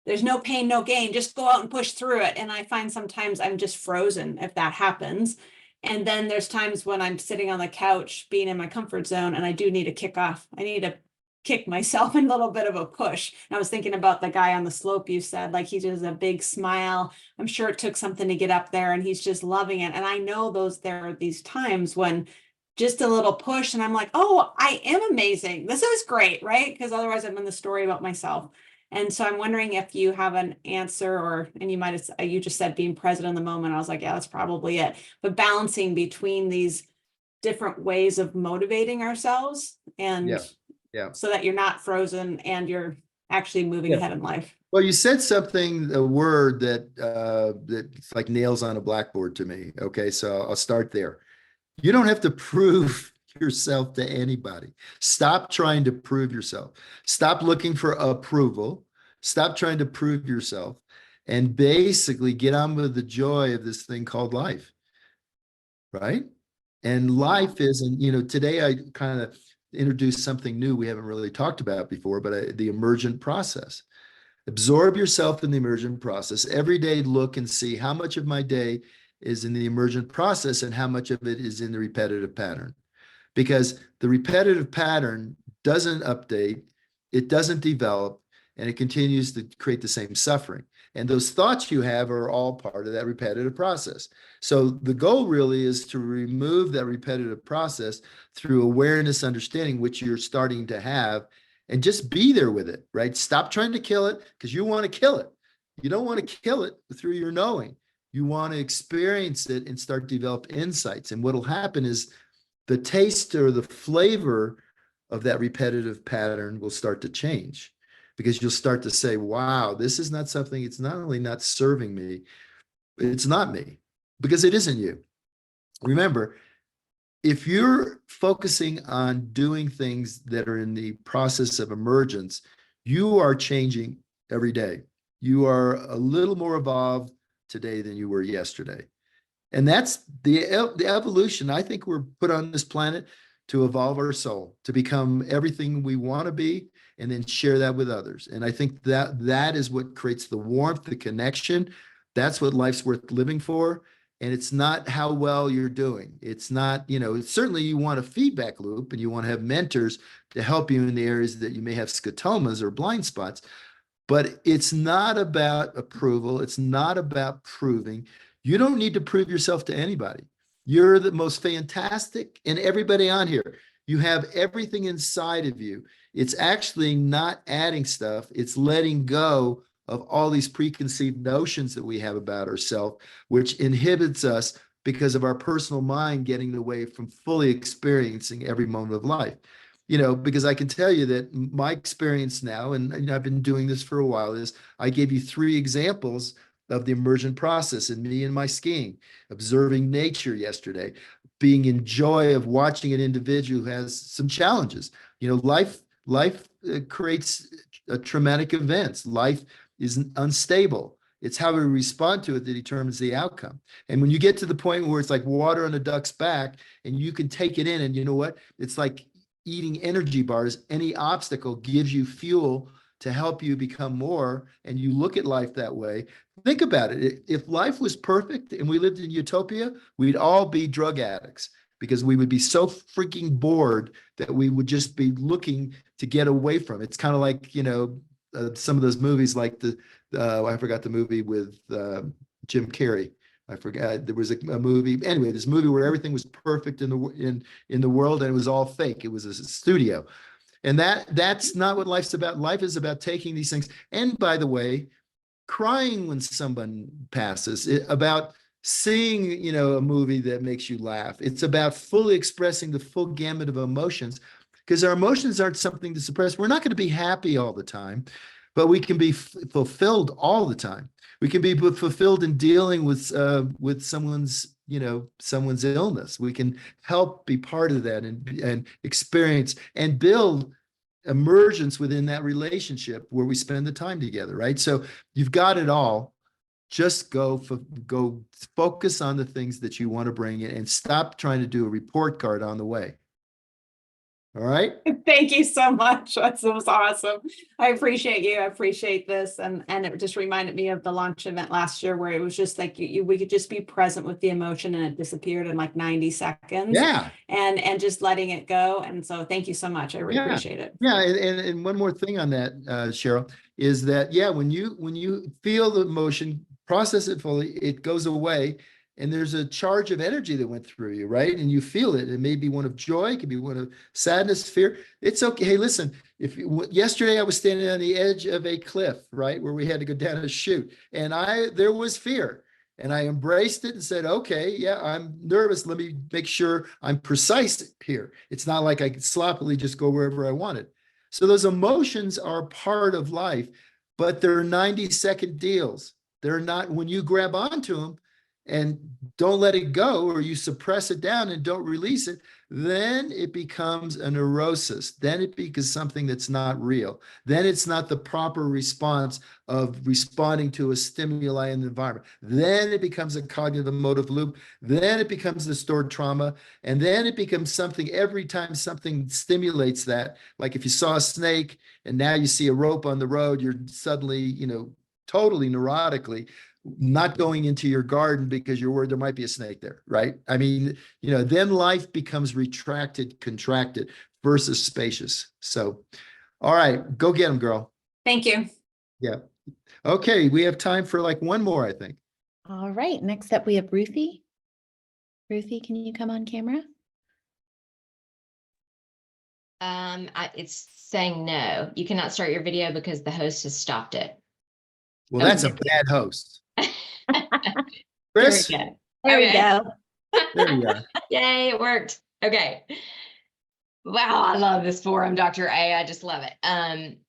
there's no pain, no gain, just go out and push through it. And I find sometimes I'm just frozen if that happens. And then there's times when I'm sitting on the couch being in my comfort zone and I do need to kick off. I need to kick myself in a little bit of a push. And I was thinking about the guy on the slope you said, like he just has a big smile. I'm sure it took something to get up there and he's just loving it. And I know there are these times when just a little push and I'm like, oh, I am amazing. This is great, right? Because otherwise I'm in the story about myself. And so I'm wondering if you have an answer and you might have, you just said being present in the moment. I was like, yeah, that's probably it. But balancing between these different ways of motivating ourselves and Yeah. so that you're not frozen and you're actually moving Yeah. ahead in life. Well, you said a word that's like nails on a blackboard to me. Okay, so I'll start there. You don't have to prove yourself to anybody. Stop trying to prove yourself. Stop looking for approval. Stop trying to prove yourself and basically get on with the joy of this thing called life. Right? And life isn't, today I kind of introduced something new we haven't really talked about before, but the emergent process. Absorb yourself in the emergent process. Every day, look and see how much of my day is in the emergent process and how much of it is in the repetitive pattern. Because the repetitive pattern doesn't update, it doesn't develop, and it continues to create the same suffering. And those thoughts you have are all part of that repetitive process. So the goal really is to remove that repetitive process through awareness, understanding, which you're starting to have, and just be there with it, right? Stop trying to kill it because you want to kill it. You don't want to kill it through your knowing. You want to experience it and start to develop insights. And what'll happen is the taste or the flavor of that repetitive pattern will start to change because you'll start to say, wow, this is not something, it's not only not serving me, it's not me, because it isn't you. Remember, if you're focusing on doing things that are in the process of emergence, you are changing every day. You are a little more evolved today than you were yesterday. And that's the evolution. I think we're put on this planet to evolve our soul, to become everything we want to be, and then share that with others. And I think that is what creates the warmth, the connection. That's what life's worth living for. And it's not how well you're doing. It's not, certainly you want a feedback loop and you want to have mentors to help you in the areas that you may have scotomas or blind spots. But it's not about approval. It's not about proving. You don't need to prove yourself to anybody. You're the most fantastic, and everybody on here, you have everything inside of you. It's actually not adding stuff. It's letting go of all these preconceived notions that we have about ourselves, which inhibits us because of our personal mind getting away from fully experiencing every moment of life. Because I can tell you that my experience now, and I've been doing this for a while, is I gave you 3 examples of the emergent process in me and my skiing, observing nature yesterday, being in joy of watching an individual who has some challenges. Life creates traumatic events. Life is unstable. It's how we respond to it that determines the outcome. And when you get to the point where it's like water on a duck's back and you can take it in, and you know what? It's like eating energy bars. Any obstacle gives you fuel to help you become more, and you look at life that way. Think about it. If life was perfect and we lived in utopia, we'd all be drug addicts because we would be so freaking bored that we would just be looking to get away from it. It's kind of like, some of those movies like I forgot the movie with Jim Carrey. I forgot, there was a movie. Anyway, this movie where everything was perfect in the world and it was all fake. It was a studio. And that's not what life's about. Life is about taking these things. And by the way, crying when someone passes, about seeing, a movie that makes you laugh. It's about fully expressing the full gamut of emotions, because our emotions aren't something to suppress. We're not going to be happy all the time, but we can be fulfilled all the time. We can be fulfilled in dealing with someone's, someone's illness. We can help be part of that and experience and build emergence within that relationship where we spend the time together, right? So you've got it all. Just go focus on the things that you want to bring in and stop trying to do a report card on the way. All right. Thank you so much. That was awesome. I appreciate you. I appreciate this. And it just reminded me of the launch event last year where it was just like we could just be present with the emotion and it disappeared in like 90 seconds. Yeah. And just letting it go. And so thank you so much. I really appreciate it. Yeah. And one more thing on that, Cheryl, is that, when you feel the emotion, process it fully, it goes away. And there's a charge of energy that went through you, right? And you feel it. It may be one of joy, it could be one of sadness, fear. It's okay. Hey, listen, yesterday I was standing on the edge of a cliff, right, where we had to go down a chute, and there was fear, and I embraced it and said, okay, yeah, I'm nervous. Let me make sure I'm precise here. It's not like I could sloppily just go wherever I wanted. So those emotions are part of life, but they're 90-second deals. They're not, when you grab onto them and don't let it go, or you suppress it down and don't release it, then it becomes a neurosis. Then it becomes something that's not real. Then it's not the proper response of responding to a stimuli in the environment. Then it becomes a cognitive emotive loop. Then it becomes the stored trauma. And then it becomes something every time something stimulates that. Like if you saw a snake and now you see a rope on the road, you're suddenly, totally neurotically not going into your garden because you're worried there might be a snake there, right? I mean, then life becomes retracted, contracted versus spacious. So, all right, go get them, girl. Thank you. Yeah. Okay, we have time for like one more, I think. All right, next up we have Ruthie. Ruthie, can you come on camera? It's saying no, you cannot start your video because the host has stopped it. Well, that's a bad host. Chris? There There we Okay. go. There you are. Yay, it worked. Okay. Wow, I love this forum, Dr. A. I just love it.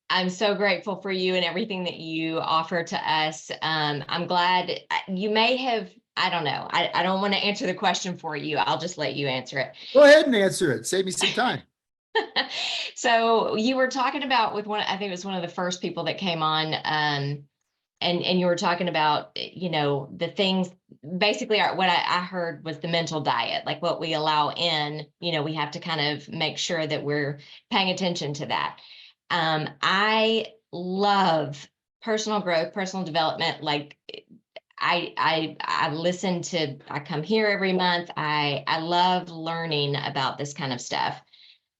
I'm so grateful for you and everything that you offer to us. I'm glad you may have, I don't know. I don't want to answer the question for you. I'll just let you answer it. Go ahead and answer it. Save me some time. So you were talking about with one, I think it was one of the first people that came on, and you were talking about, the things, basically what I heard was the mental diet, like what we allow in, we have to kind of make sure that we're paying attention to that. I love personal growth, personal development. Like I listen to, I come here every month. I love learning about this kind of stuff.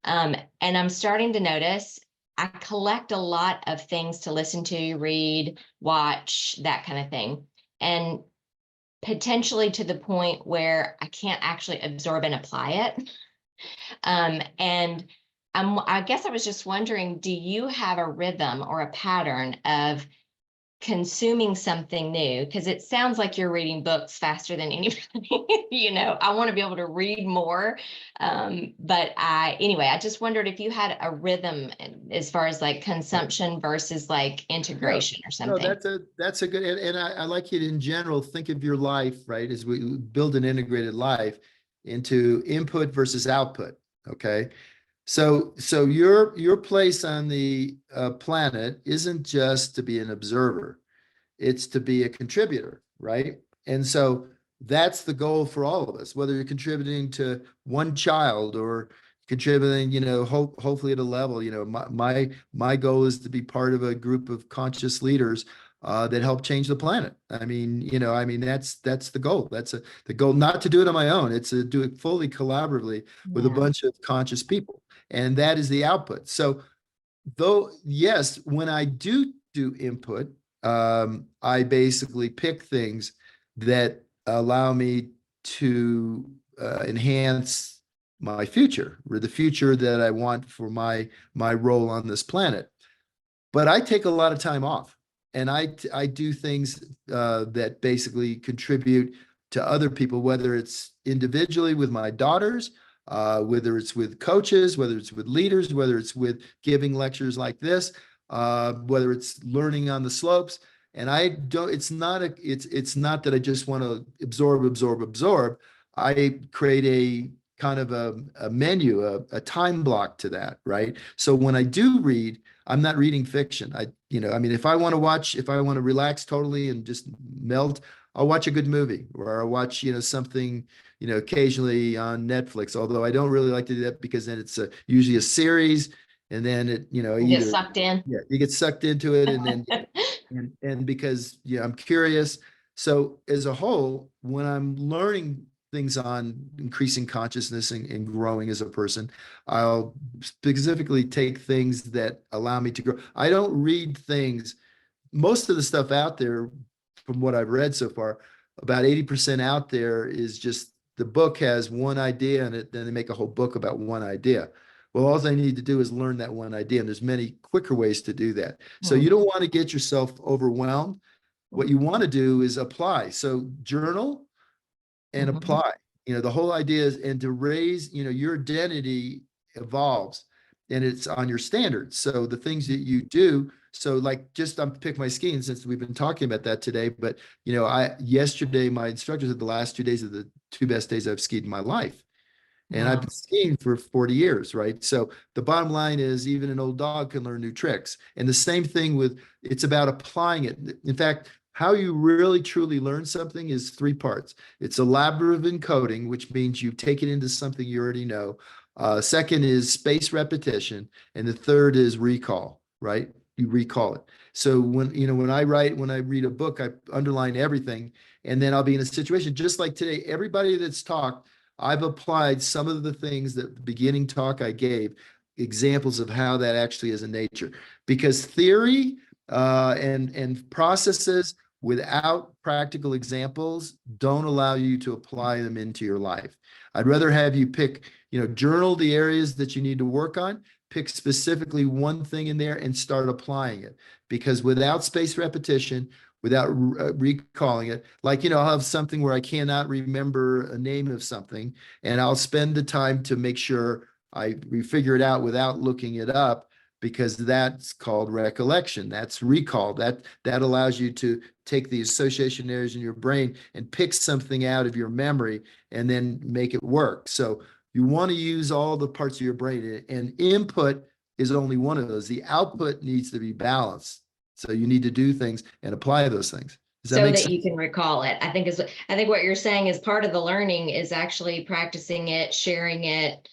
And I'm starting to notice I collect a lot of things to listen to, read, watch, that kind of thing. And potentially to the point where I can't actually absorb and apply it. And I guess I was just wondering, do you have a rhythm or a pattern of consuming something new? Because it sounds like you're reading books faster than anybody. I want to be able to read more. But I just wondered if you had a rhythm as far as like consumption versus like integration or something. No, that's a good, and I like it in general. Think of your life, right, as we build an integrated life into input versus output. Okay. So your place on the planet isn't just to be an observer, it's to be a contributor, right? And so that's the goal for all of us, whether you're contributing to one child or contributing, hopefully at a level, my goal is to be part of a group of conscious leaders that help change the planet. That's the goal. That's the goal, not to do it on my own. It's to do it fully collaboratively with a bunch of conscious people. And that is the output. So though, yes, when I do input, I basically pick things that allow me to enhance my future, or the future that I want for my role on this planet. But I take a lot of time off, and I do things that basically contribute to other people, whether it's individually with my daughters, whether it's with coaches, whether it's with leaders, whether it's with giving lectures like this, whether it's learning on the slopes. And I don't, it's not that I just want to absorb. I create a kind of a menu, a time block to that, right? So when I do read, I'm not reading fiction. I mean, if I want to relax totally and just melt, I'll watch a good movie, or I'll watch, something, occasionally on Netflix, although I don't really like to do that because then it's usually a series, and then it, You get either, sucked in. yeah, you get sucked into it, and then and because I'm curious. So as a whole, when I'm learning things on increasing consciousness and growing as a person, I'll specifically take things that allow me to grow. I don't read things, most of the stuff out there, from what I've read so far, about 80% out there is just the book has one idea in it, then they make a whole book about one idea. Well, all they need to do is learn that one idea, and there's many quicker ways to do that. So you don't want to get yourself overwhelmed. What you want to do is apply. So journal and Mhm. apply. The whole idea is, and to raise, your identity evolves, and it's on your standards. So the things that you do, so like, just I'm pick my skiing since we've been talking about that today, but yesterday my instructor said the last 2 days are the 2 best days I've skied in my life. And I've Wow. been skiing for 40 years, right? So the bottom line is, even an old dog can learn new tricks. And the same thing it's about applying it. In fact, how you really truly learn something is 3 parts. It's elaborative encoding, which means you take it into something you already know. Second is space repetition. And the third is recall, right? You recall it. So when I read a book, I underline everything, and then I'll be in a situation just like today. Everybody that's talked, I've applied some of the things that the beginning talk I gave, examples of how that actually is in nature. Because theory and processes without practical examples don't allow you to apply them into your life. I'd rather have you pick, journal the areas that you need to work on, pick specifically one thing in there and start applying it. Because without space repetition, without recalling it, like, I'll have something where I cannot remember a name of something, and I'll spend the time to make sure we figure it out without looking it up, because that's called recollection. That's recall. That allows you to take the association areas in your brain and pick something out of your memory and then make it work. So you want to use all the parts of your brain, and input is only one of those. The output needs to be balanced. So you need to do things and apply those things. Does that So make that sense? you can recall it. I think what you're saying is part of the learning is actually practicing it, sharing it.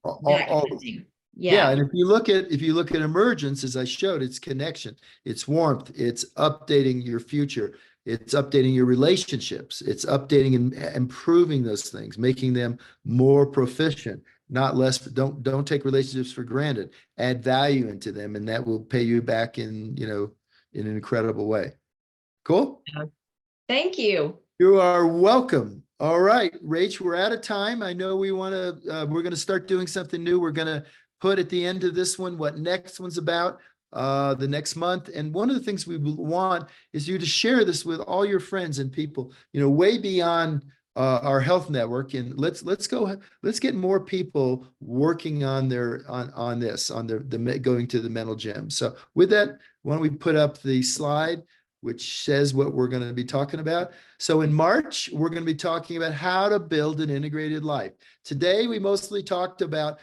That kind of thing. Yeah, Yeah. and if you look at emergence, as I showed, it's connection, it's warmth, it's updating your future, it's updating your relationships, it's updating and improving those things, making them more proficient, not less. Don't take relationships for granted. Add value into them, and that will pay you back in an incredible way. Cool. Thank you. You are welcome. All right, Rach, we're out of time. I know we're going to start doing something new. We're going to put at the end of this one what next one's about the next month. And one of the things we want is you to share this with all your friends and people, way beyond our health network. And let's get more people working on going to the mental gym. So with that, why don't we put up the slide which says what we're going to be talking about. So in March, we're going to be talking about how to build an integrated life. Today, we mostly talked about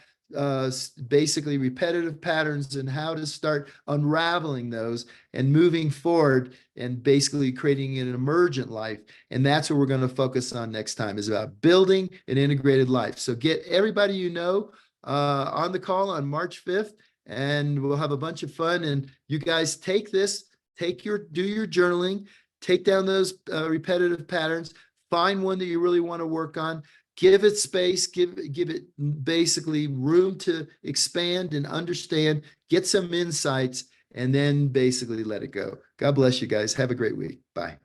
basically repetitive patterns and how to start unraveling those and moving forward and basically creating an emergent life. And that's what we're going to focus on next time, is about building an integrated life. So get everybody on the call on March 5th, and we'll have a bunch of fun. And you guys take this, do your journaling, take down those repetitive patterns, find one that you really want to work on, give it space, give it basically room to expand and understand, get some insights, and then basically let it go. God bless you guys. Have a great week. Bye.